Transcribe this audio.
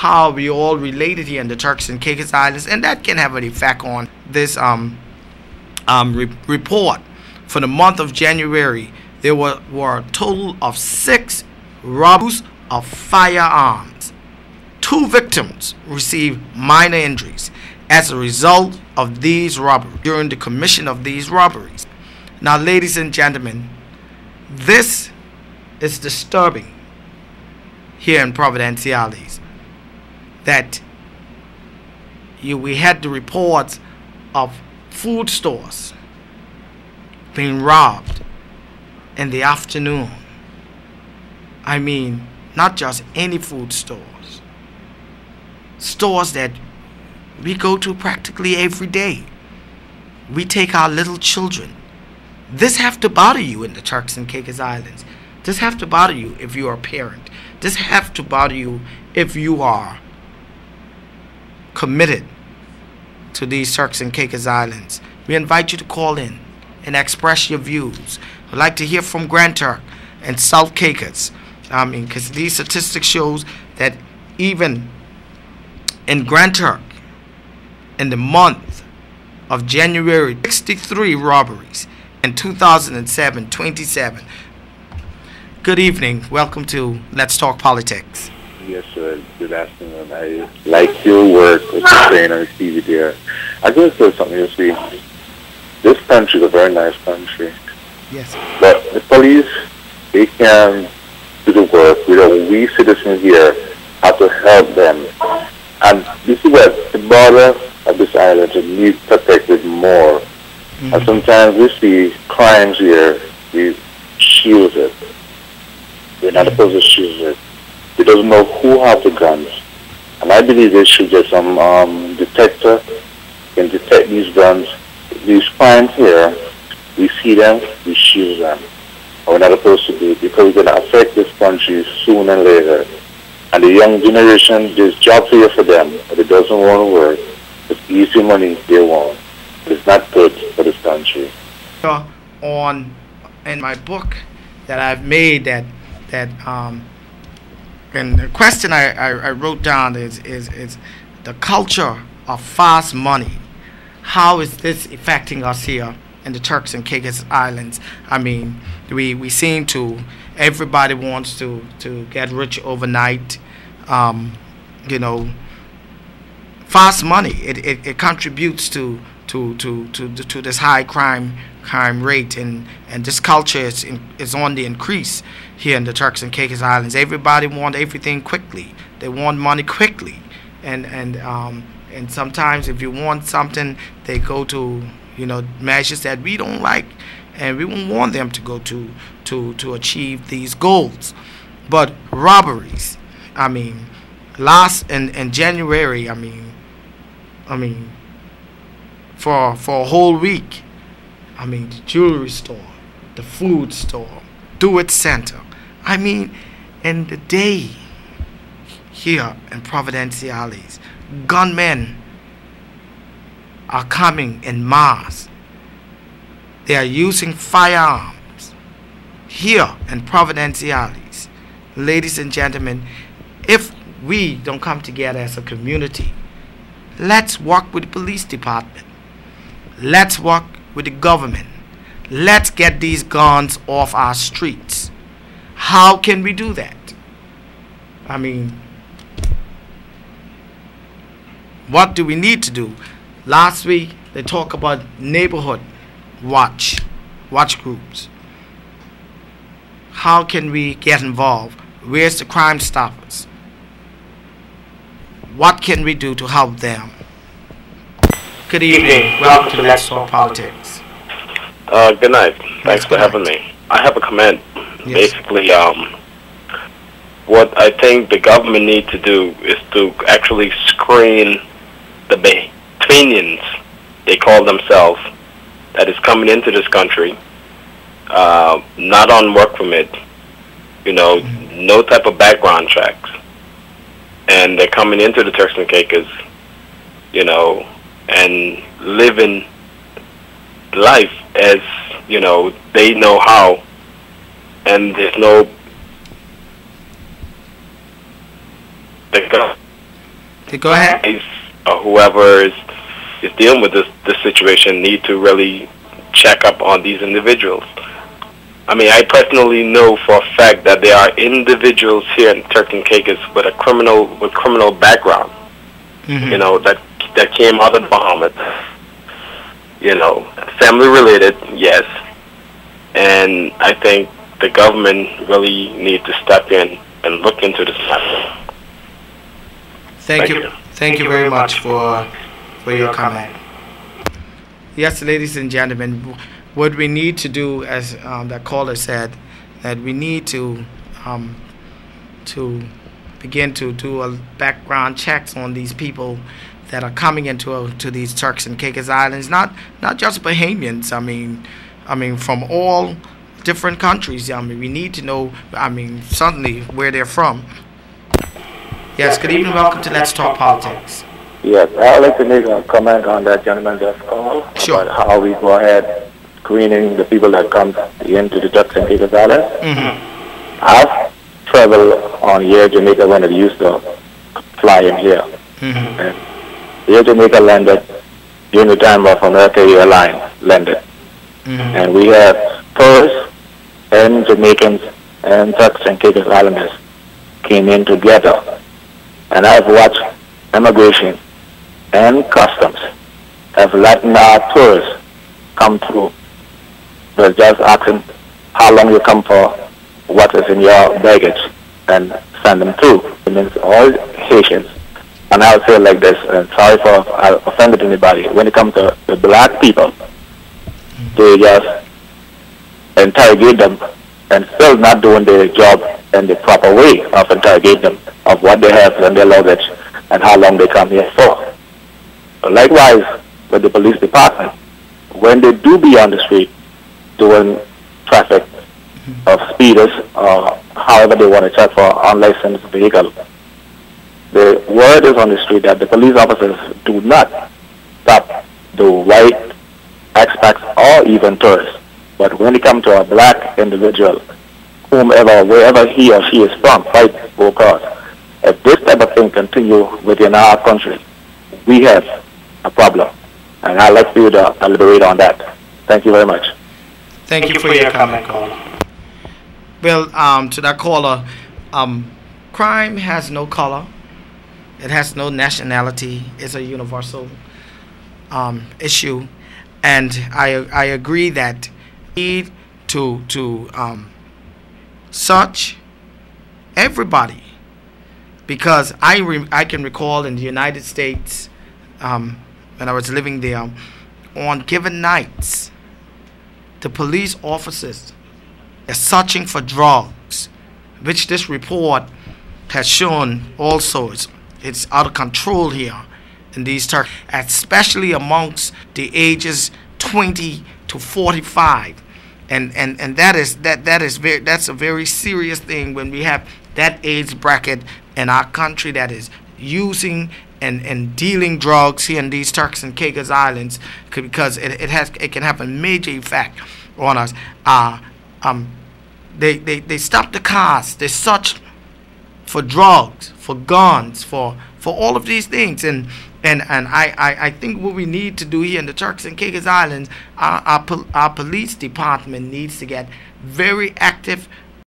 how we all related here in the Turks and Caicos Islands, and that can have an effect on this report. For the month of January, there were a total of 6 robberies of firearms. 2 victims received minor injuries as a result of these robberies, during the commission of these robberies. Now, ladies and gentlemen, this is disturbing here in Providenciales, that we had the reports of food stores being robbed in the afternoon. I mean, not just any food stores, stores that we go to practically every day. We take our little children. This have to bother you in the Turks and Caicos Islands. This have to bother you if you are a parent. This have to bother you if you are committed to these Turks and Caicos Islands. We invite you to call in and express your views. I'd like to hear from Grand Turk and South Caicos. Because these statistics shows that even in Grand Turk, in the month of January, 63 robberies. In 2007, 27. Good evening. Welcome to Let's Talk Politics. Yes, sir. Good afternoon. I like your work with the saying on the TV there. I just say something, you see. This country is a very nice country. Yes. But the police, they can do the work. We citizens here have to help them. And this is where the border of this island needs protected more. Mm-hmm. And sometimes we see crimes here, we shield it. We're not supposed to shield it. We don't know who have the guns. And I believe they should get some detector can detect these guns. These crimes here, we see them, we shield them. And we're not supposed to do it because it's going to affect this country sooner and later. And the young generation, there's jobs here for them, but it doesn't want to work. It's easy money they want. It's not good for this country. In my book that I've made, and the question I wrote down is the culture of fast money. How is this affecting us here in the Turks and Caicos Islands? I mean, we seem to, everybody wants to get rich overnight. Fast money. It contributes to this high crime rate, and this culture is on the increase here in the Turks and Caicos Islands. Everybody want everything quickly. They want money quickly, and sometimes if you want something, they go to measures that we don't like, and we won't want them to go to achieve these goals. But robberies, I mean, in January, I mean, for a whole week, I mean, the jewelry store, the food store, Do-It Center. I mean, in the day here in Providenciales, gunmen are coming in mass. They are using firearms here in Providenciales. Ladies and gentlemen, if we don't come together as a community, let's work with the police department. Let's work with the government. Let's get these guns off our streets. How can we do that? I mean, what do we need to do? Last week, they talked about neighborhood watch groups. How can we get involved? Where's the Crime Stoppers? What can we do to help them? Good evening. Welcome to Let's Talk Politics. Good night. Thanks for having me. I have a comment. Yes. Basically, what I think the government needs to do is to actually screen the Bahamians, they call themselves, that is coming into this country, not on work permit, no type of background checks. And they're coming into the Turks and Caicos, and living life as, they know how. And there's no... Go ahead. Whoever is dealing with this situation need to really check up on these individuals. I mean, I personally know for a fact that there are individuals here in Turks and Caicos with criminal background. Mm-hmm. You know, that came out of the Bahamas. You know, family related, yes. And I think the government really need to step in and look into this matter. Thank you. Thank you very much for your comment. Yes, ladies and gentlemen, what we need to do, as that caller said, that we need to begin to do a background checks on these people that are coming into to these Turks and Caicos Islands. Not just Bahamians. I mean from all different countries. I mean, we need to know. I mean, certainly where they're from. Yes. Good evening. Welcome to Let's Talk Politics. Yes, I would like to make a comment on that gentleman just called Sure. about how we go ahead screening the people that come into the Turks and Caicos Islands. Mm-hmm. I've traveled on Air Jamaica when it used to fly in here. Mm-hmm. And Air Jamaica landed during the time of American Airlines landed. Mm-hmm. And we have tourists and Jamaicans and Turks and Caicos Islanders came in together. And I've watched immigration and customs have let our tourists come through. They're just asking how long you come for, what is in your baggage, and send them through. It means all Haitians. And I'll say it like this, and sorry for I offended anybody. When it comes to the black people, they just interrogate them and still not doing their job in the proper way of interrogating them of what they have in their luggage and how long they come here for. But likewise, with the police department, when they do be on the street doing traffic of speeders or however they want to check for unlicensed vehicle, the word is on the street that the police officers do not stop the white expats or even tourists. But when it comes to a black individual, whomever, wherever he or she is from, white or cause, if this type of thing continue within our country, we have a problem. And I'd like for you to elaborate on that. Thank you very much. Thank you for your comment, caller. Well, to that caller, crime has no color. It has no nationality. It's a universal issue. And I agree that we need to search everybody. Because I can recall in the United States, when I was living there, on given nights, the police officers are searching for drugs, which this report has shown also it's out of control here in these Turks, especially amongst the ages 20 to 45. And that's a very serious thing when we have that age bracket in our country that is using and dealing drugs here in these Turks and Caicos Islands, because it can have a major effect on us. They stop the cars, they search for drugs, for guns, for all of these things, and I think what we need to do here in the Turks and Caicos Islands, our police department needs to get very active